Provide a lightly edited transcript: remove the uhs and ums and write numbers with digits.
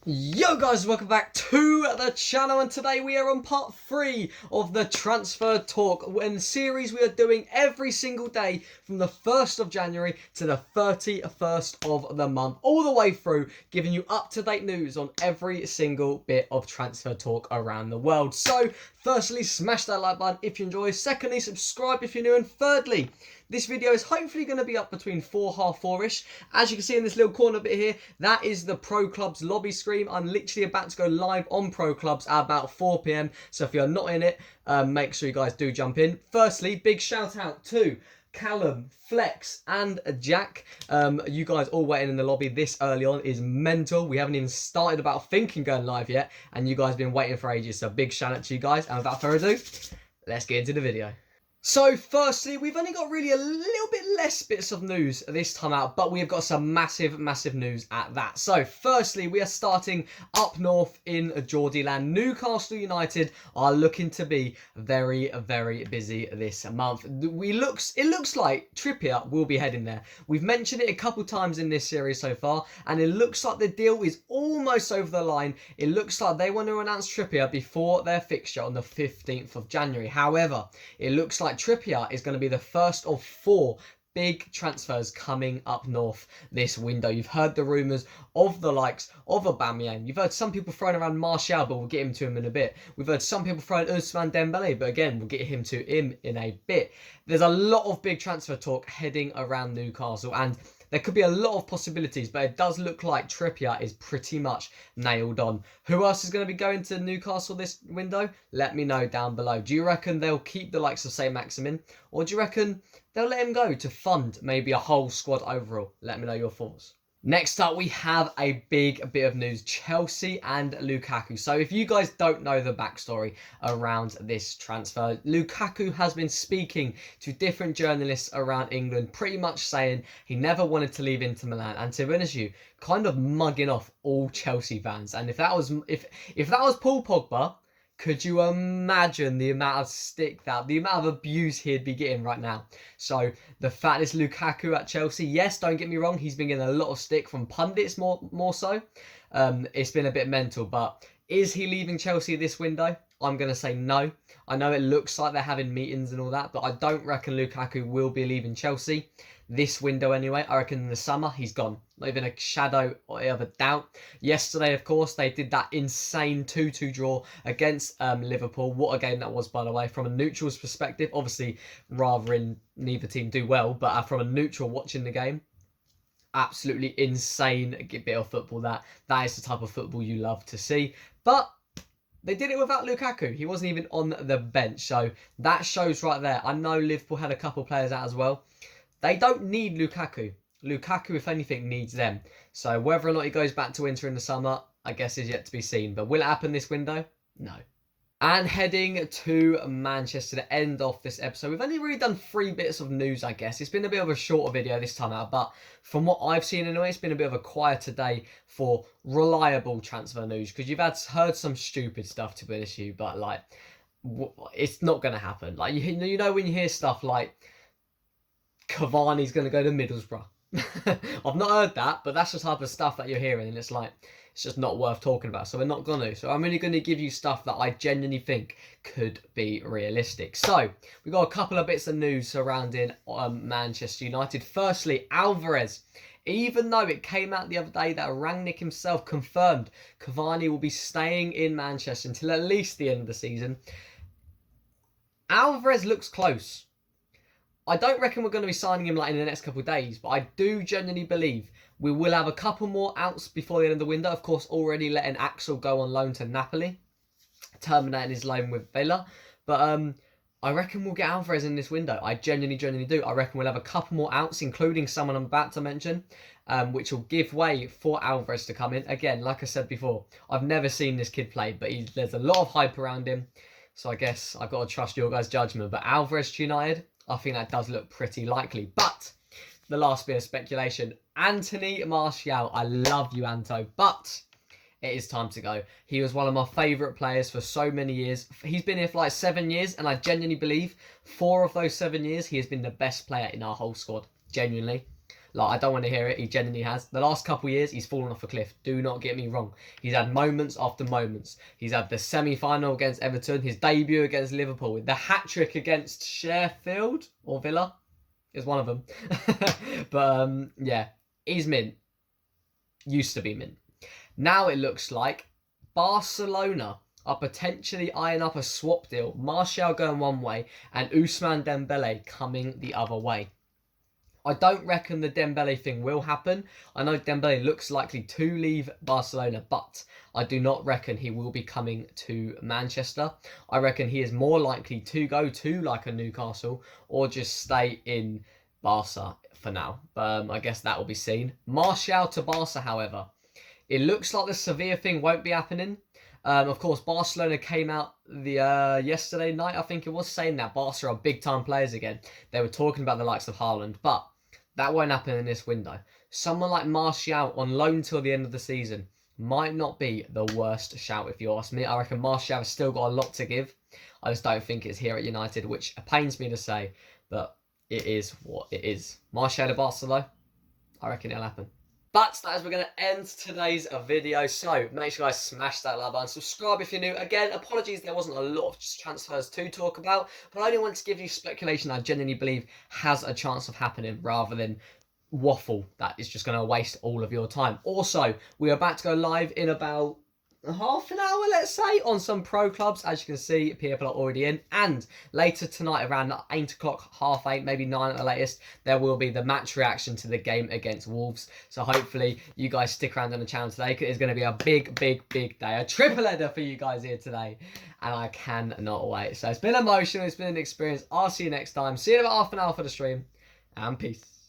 Yo guys, welcome back to the channel, and today we are on part 3 of the transfer talk in series we are doing every single day from the 1st of January to the 31st of the month, all the way through, giving you up-to-date news on every single bit of transfer talk around the world. So, firstly, smash that like button if you enjoy. Secondly, subscribe if you're new. And thirdly, this video is hopefully going to be up between 4:30-4ish. As you can see in this little corner bit here, that is the Pro Clubs lobby screen. I'm literally about to go live on Pro Clubs at about 4 PM. So if you're not in it, make sure you guys do jump in. Firstly, big shout out to Callum, Flex, and Jack. You guys all waiting in the lobby this early on is mental. We haven't even started about thinking going live yet, and you guys have been waiting for ages. So big shout out to you guys. And without further ado, let's get into the video. So firstly, we've only got really a little bit less bits of news this time out, but we've got some massive news at that. So firstly, we are starting up north in Geordieland. Newcastle United are looking to be very busy this month. It looks like Trippier will be heading there. We've mentioned it a couple times in this series so far, and it looks like the deal is almost over the line. It looks like they want to announce Trippier before their fixture on the 15th of January. However, it looks like Trippier is going to be the first of 4 big transfers coming up north this window. You've heard the rumours of the likes of Aubameyang. You've heard some people throwing around Martial, but we'll get him to him in a bit. We've heard some people throwing Ousmane Dembele, but again, we'll get him to him in a bit. There's a lot of big transfer talk heading around Newcastle, and there could be a lot of possibilities, but it does look like Trippier is pretty much nailed on. Who else is going to be going to Newcastle this window? Let me know down below. Do you reckon they'll keep the likes of, say, Maximin? Or do you reckon they'll let him go to fund maybe a whole squad overall? Let me know your thoughts. Next up, we have a big bit of news. Chelsea and Lukaku. So if you guys don't know the backstory around this transfer, Lukaku has been speaking to different journalists around England, pretty much saying he never wanted to leave Inter Milan. And to be honest with you, kind of mugging off all Chelsea fans. And if that was Paul Pogba, could you imagine the amount of the amount of abuse he'd be getting right now? So the fact is Lukaku at Chelsea, yes, don't get me wrong, he's been getting a lot of stick from pundits more so. It's been a bit mental, but is he leaving Chelsea this window? I'm going to say no. I know it looks like they're having meetings and all that, but I don't reckon Lukaku will be leaving Chelsea this window anyway. I reckon in the summer he's gone. Not even a shadow of a doubt. Yesterday, of course, they did that insane 2-2 draw against Liverpool. What a game that was, by the way, from a neutral's perspective. Obviously, rather in neither team do well, but from a neutral watching the game, absolutely insane bit of football. That is the type of football you love to see. But they did it without Lukaku. He wasn't even on the bench. So that shows right there. I know Liverpool had a couple players out as well. They don't need Lukaku. Lukaku, if anything, needs them. So whether or not he goes back to Inter in the summer, I guess is yet to be seen. But will it happen this window? No. And heading to Manchester to end off this episode. We've only really done 3 bits of news, I guess. It's been a bit of a shorter video this time out, but from what I've seen anyway, it's been a bit of a quieter day for reliable transfer news, because you've heard some stupid stuff, to be honest with you, but like, it's not going to happen. Like, you know when you hear stuff like Cavani's going to go to Middlesbrough. I've not heard that, but that's the type of stuff that you're hearing, and it's like, it's just not worth talking about, so we're not going to. So I'm only going to give you stuff that I genuinely think could be realistic. So we've got a couple of bits of news surrounding Manchester United. Firstly, Alvarez. Even though it came out the other day that Rangnick himself confirmed Cavani will be staying in Manchester until at least the end of the season, Alvarez looks close. I don't reckon we're going to be signing him like in the next couple of days, but I do genuinely believe we will have a couple more outs before the end of the window. Of course, already letting Axel go on loan to Napoli, terminating his loan with Villa. But I reckon we'll get Alvarez in this window. I genuinely do. I reckon we'll have a couple more outs, including someone I'm about to mention, which will give way for Alvarez to come in. Again, like I said before, I've never seen this kid play, but there's a lot of hype around him. So I guess I've got to trust your guys' judgment. But Alvarez to United, I think that does look pretty likely. But the last bit of speculation, Anthony Martial. I love you, Anto, but it is time to go. He was one of my favourite players for so many years. He's been here for like 7 years, and I genuinely believe 4 of those 7 years he has been the best player in our whole squad. Genuinely. Like, I don't want to hear it. He genuinely has. The last couple of years, he's fallen off a cliff. Do not get me wrong. He's had moments after moments. He's had the semi-final against Everton, his debut against Liverpool, the hat-trick against Sheffield or Villa is one of them. But, yeah, he's mint. Used to be mint. Now it looks like Barcelona are potentially eyeing up a swap deal. Martial going one way and Ousmane Dembele coming the other way. I don't reckon the Dembele thing will happen. I know Dembele looks likely to leave Barcelona, but I do not reckon he will be coming to Manchester. I reckon he is more likely to go to like a Newcastle or just stay in Barca for now. But I guess that will be seen. Martial to Barca, however. It looks like the Sevilla thing won't be happening. Of course, Barcelona came out yesterday night, I think it was, saying that Barca are big-time players again. They were talking about the likes of Haaland, but that won't happen in this window. Someone like Martial on loan till the end of the season might not be the worst shout, if you ask me. I reckon Martial has still got a lot to give. I just don't think it's here at United, which pains me to say, but it is what it is. Martial to Barcelona, I reckon it'll happen. But that is we're going to end today's video. So make sure you guys smash that like button. Subscribe if you're new. Again, apologies there wasn't a lot of transfers to talk about. But I only want to give you speculation I genuinely believe has a chance of happening rather than waffle that is just going to waste all of your time. Also, we're about to go live in about half an hour, let's say, on some pro clubs. As you can see, people are already in. And later tonight, around 8 o'clock, half 8, maybe 9 at the latest, there will be the match reaction to the game against Wolves. So hopefully you guys stick around on the channel today, because it's going to be a big day. A triple header for you guys here today. And I cannot wait. So it's been emotional. It's been an experience. I'll see you next time. See you in about half an hour for the stream. And peace.